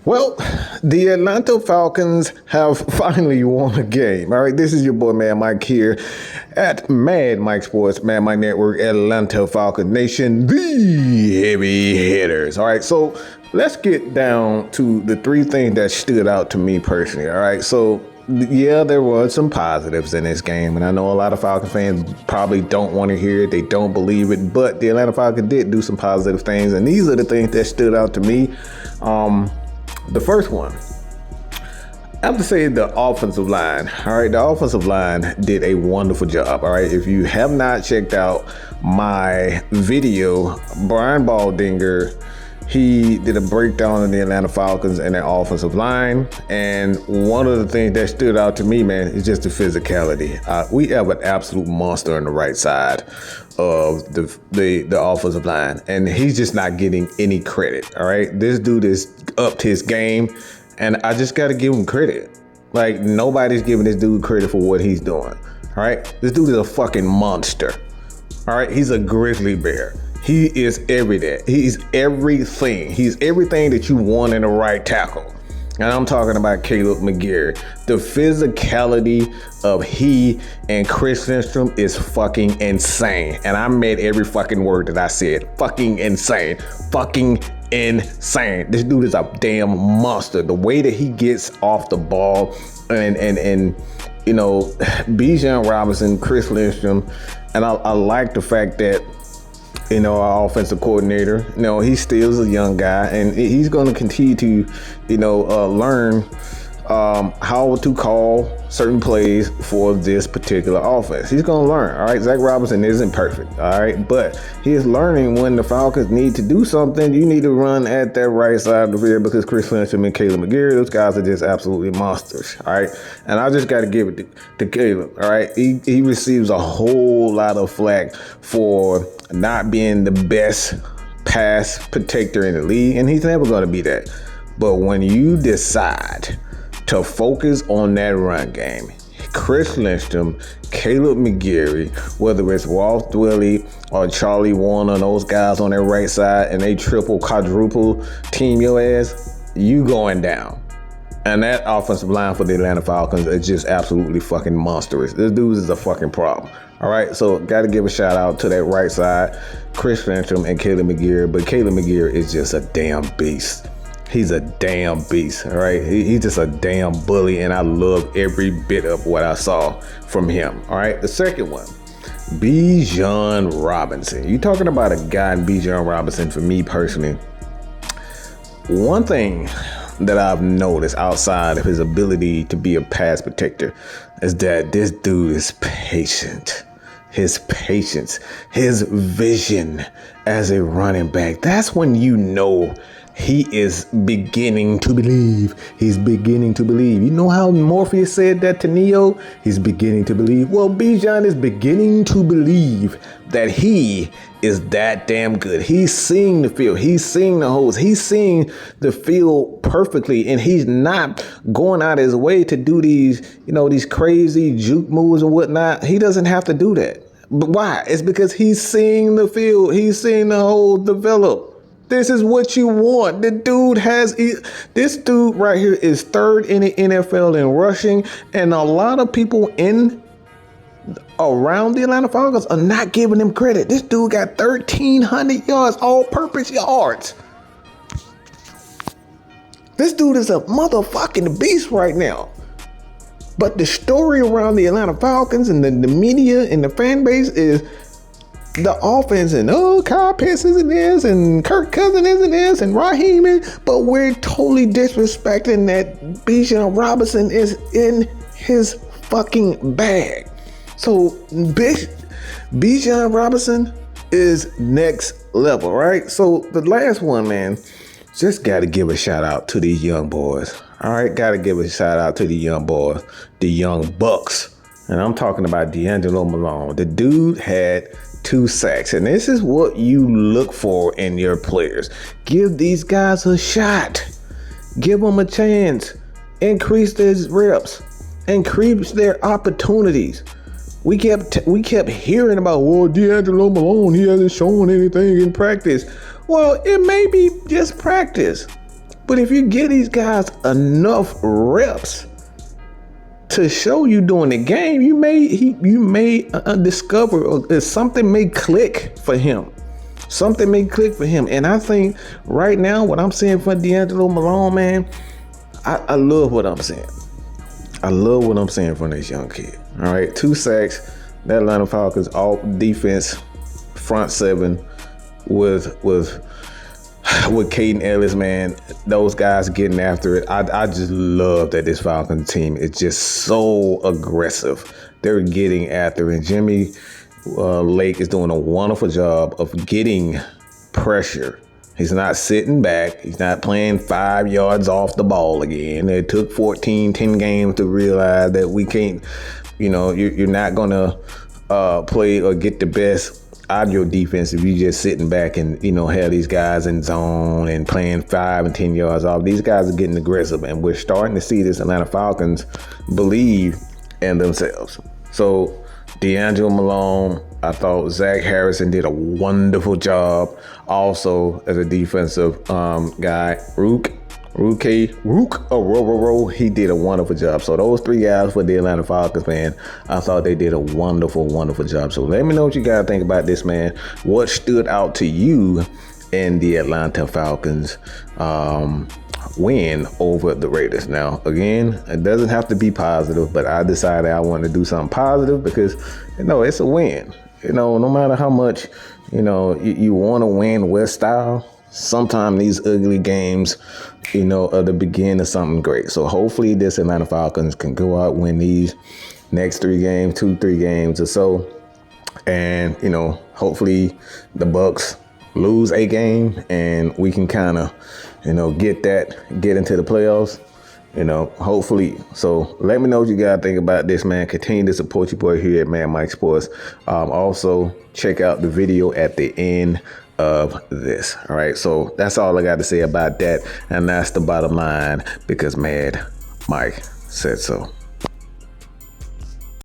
Well, the Atlanta Falcons have finally won a game. All right, this is your boy Mad Mike here at Mad Mike Sports, Mad Mike Network, Atlanta Falcon Nation, the heavy hitters. All right, so let's get down to the three things that stood out to me personally. All right, so yeah, there was some positives in this game, and I know a lot of Falcon fans probably don't want to hear it. They don't believe it, but the Atlanta Falcons did do some positive things, and these are the things that stood out to me. The first one, I have to say the offensive line. All right, the offensive line did a wonderful job. All right, if you have not checked out my video, Brian Baldinger, he did a breakdown of the Atlanta Falcons and their offensive line. And one of the things that stood out to me, man, is just the physicality. We have an absolute monster on the right side of the offensive line, and he's just not getting any credit. All right, this dude has upped his game, and I just got to give him credit. Like, nobody's giving this dude credit for what he's doing. All right, this dude is a fucking monster. All right, he's a grizzly bear. He is everything. He's everything. He's everything that you want in a right tackle. And I'm talking about Caleb McGary. The physicality of he and Chris Lindstrom is fucking insane. And I meant every fucking word that I said. Fucking insane. Fucking insane. This dude is a damn monster. The way that he gets off the ball and you know, Bijan Robinson, Chris Lindstrom, and I like the fact that, you know, our offensive coordinator, you know, he still is a young guy, and he's going to continue to, you know, learn how to call certain plays for this particular offense. He's going to learn. All right, Zach Robinson isn't perfect. All right, but he is learning when the Falcons need to do something. You need to run at that right side of the field, because Chris Lindstrom and Caleb McGary, those guys are just absolutely monsters. All right, and I just got to give it to Caleb. All right, he receives a whole lot of flack for not being the best pass protector in the league, and he's never going to be that. But when you decide to focus on that run game, Chris Lindstrom, Caleb McGary, whether it's Walt Willey or Charlie Warner, those guys on their right side, and they triple, quadruple team your ass, you going down. And that offensive line for the Atlanta Falcons is just absolutely fucking monstrous. This dude is a fucking problem. All right, so got to give a shout out to that right side, Chris Lindstrom and Caleb McGary. But Caleb McGary is just a damn beast. He's a damn beast, all right? He's just a damn bully, and I love every bit of what I saw from him, all right? The second one, Bijan Robinson. You talking about a guy in Bijan Robinson, for me personally, one thing that I've noticed outside of his ability to be a pass protector is that this dude is patient. His patience, his vision as a running back. That's when you know he is beginning to believe. He's beginning to believe. You know how Morpheus said that to Neo? He's beginning to believe. Well, Bijan is beginning to believe that he is that damn good. He's seeing the field. He's seeing the holes. He's seeing the field perfectly, and he's not going out of his way to do these, you know, these crazy juke moves and whatnot. He doesn't have to do that. But why? It's because he's seeing the field. He's seeing the hole develop. This is what you want. This dude right here is third in the NFL in rushing, and a lot of people around the Atlanta Falcons are not giving him credit. This dude got 1,300 yards, all-purpose yards. This dude is a motherfucking beast right now. But the story around the Atlanta Falcons and the media and the fan base is the offense, and Kyle Pitts isn't this, and Kirk Cousins isn't this, and Raheem is, but we're totally disrespecting that Bijan Robinson is in his fucking bag. So Bijan Robinson is next level, right? So the last one, man, just got to give a shout out to these young boys. All right, got to give a shout out to the young boys, the young bucks. And I'm talking about DAngelo Malone. The dude had 2 sacks, and this is what you look for in your players. Give these guys a shot. Give them a chance. Increase their reps. Increase their opportunities. We kept hearing about, well, DAngelo Malone, he hasn't shown anything in practice. Well, it may be just practice. But if you give these guys enough reps to show you during the game, you may discover, or something may click for him. Something may click for him. And I think right now, what I'm seeing for DAngelo Malone, man, I love what I'm seeing. I love what I'm seeing from this young kid. All right, 2 sacks. That Atlanta Falcons all defense, front seven with Caden Ellis, man. Those guys getting after it. I just love that this Falcons team is just so aggressive. They're getting after it. And Jimmy Lake is doing a wonderful job of getting pressure. He's not sitting back. He's not playing 5 yards off the ball again. It took 10 games to realize that we can't, you're not going to play or get the best out of your defense if you're just sitting back and, have these guys in zone and playing 5 and 10 yards off. These guys are getting aggressive, and we're starting to see this Atlanta Falcons believe in themselves. So DAngelo Malone, I thought Zach Harrison did a wonderful job. Also, as a defensive guy, Rook, he did a wonderful job. So those 3 guys for the Atlanta Falcons, man, I thought they did a wonderful, wonderful job. So let me know what you guys think about this, man. What stood out to you in the Atlanta Falcons win over the Raiders? Now, again, it doesn't have to be positive, but I decided I wanted to do something positive because, it's a win. No matter how much, you want to win West style, sometimes these ugly games, are the beginning of something great. So hopefully this Atlanta Falcons can go out, win these next 3 games, 2-3 games or so. And, hopefully the Bucks lose a game and we can kind of, get into the playoffs, hopefully. So let me know what you guys think about this, man. Continue to support your boy here at Mad Mike Sports. Also, check out the video at the end of this. All right, so that's all I got to say about that, and that's the bottom line because Mad Mike said so.